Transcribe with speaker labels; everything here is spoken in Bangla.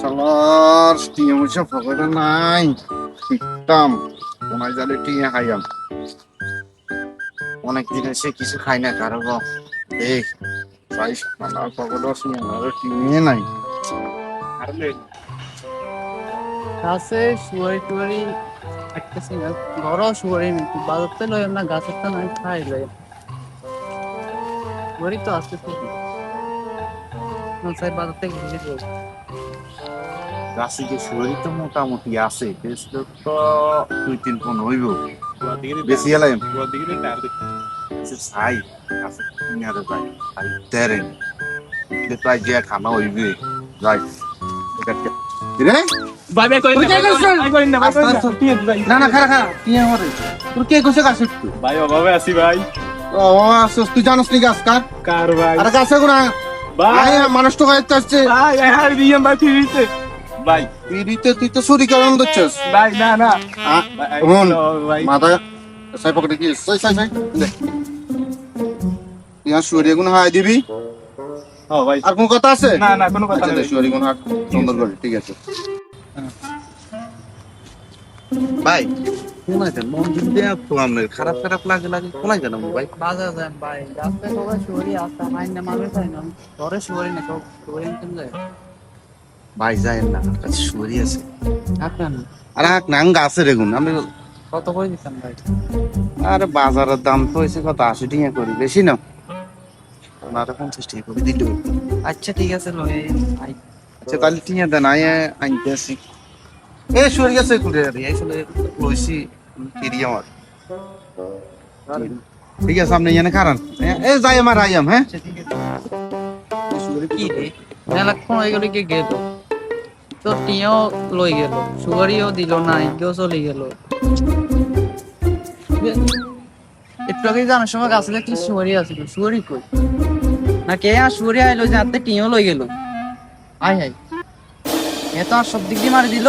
Speaker 1: শালার টিয়া মুছে পকেটে নাই ঠিকতাম কোনায় জালে টিয়া খাইয়াম অনেক দিন এসে কিছু খাই না কারো দেখ চাই শালার পকেটে টিয়া নাই
Speaker 2: গাছে শুয়ারি টুয়ারি থাকতেছি না, ঘরও শুয়ারি নেই, বাজারতে লই না, গাছের তো নাই, খাই লই শুয়ারি তো আসতে থাকি বাজার থেকে ঘুরে যাবো।
Speaker 1: গাছে যে শরীর তো মোটামুটি আছে বেশ তো 2-3 পন হইব বেশি এলাম চাই গাছে কিনারে যাই আর তেরে প্রায় যে খানা হইবে যাই রে
Speaker 2: ভাই ভাই কই না,
Speaker 1: না না খারা খারা টিয়া হরে তোর কে কইছে গাছ একটু
Speaker 3: ভাই অভাবে আছি ভাই।
Speaker 1: ও আসছ তুই জানোস নি গাছ কার
Speaker 3: কার ভাই?
Speaker 1: আর গাছে গুনা
Speaker 3: ভাই
Speaker 1: আয় মানুষ তো খাইতে আসছে
Speaker 3: ভাই আর দিয়াম ভাই ফিরিতে ভাই
Speaker 1: তুই তো চুরি কারণ দিচ্ছিস
Speaker 3: ভাই না না
Speaker 1: হুন
Speaker 3: ভাই
Speaker 1: মাথা সাই পকেটে কি সাই দে ইয়া শুয়ারি গুণ হাই দিবি
Speaker 3: ও ভাই
Speaker 1: আর কোন কথা আছে
Speaker 3: না না কোনো কথা
Speaker 1: আচ্ছা
Speaker 3: নেই।
Speaker 1: শুয়ারি গুণ হাট সুন্দর করে ঠিক আছে ভাই কোনায় যান মন দিন দেয়া তো আপনার খারাপ খারাপ লাগে কোনায় যান ভাই
Speaker 2: বাজার যান ভাই, রাস্তায় সবাই শুয়ারি আসতে মাইন না মানুষ হয় না, ঘরে শুয়ারি না, সব শুয়ারি নিতে যায়।
Speaker 1: ভাই যায়েন না আমার কাছে শুয়ারি আছে
Speaker 2: আপনার
Speaker 1: আর হাক নাং গাছে রেগুন আমি
Speaker 2: কত করে দিচ্ছেন ভাই?
Speaker 1: আরে বাজারের দাম তো হয়েছে কত 80 টাকা করি বেশি না না 50 টাকা করে দিল
Speaker 2: আচ্ছা ঠিক আছে লই আই।
Speaker 1: আচ্ছা তাহলে টিয়া দেন আনতে আসি এ শুয়ারি আছে কুড়ে রে আসলে লইছি কিরি আমার ঠিক আছে আপনি এখানে খারান এ যাই আমার আইয়াম হ্যাঁ
Speaker 2: আচ্ছা ঠিক আছে। কি রে মেলাক্ষণ হয়ে গেল, কি গেল তো টিয়াও লই গেল, সুগারিও দিল না, ইগেও চলে গেল। একটু আগে জানার সময় গাছে দেখলি সুগারি আছিল, সুগারি কই না কে আর সুগারি আইলো যে হাতে টিয়াও লই গেল। আয় হাই এ তো আর সব দিক দিয়ে মারি দিল।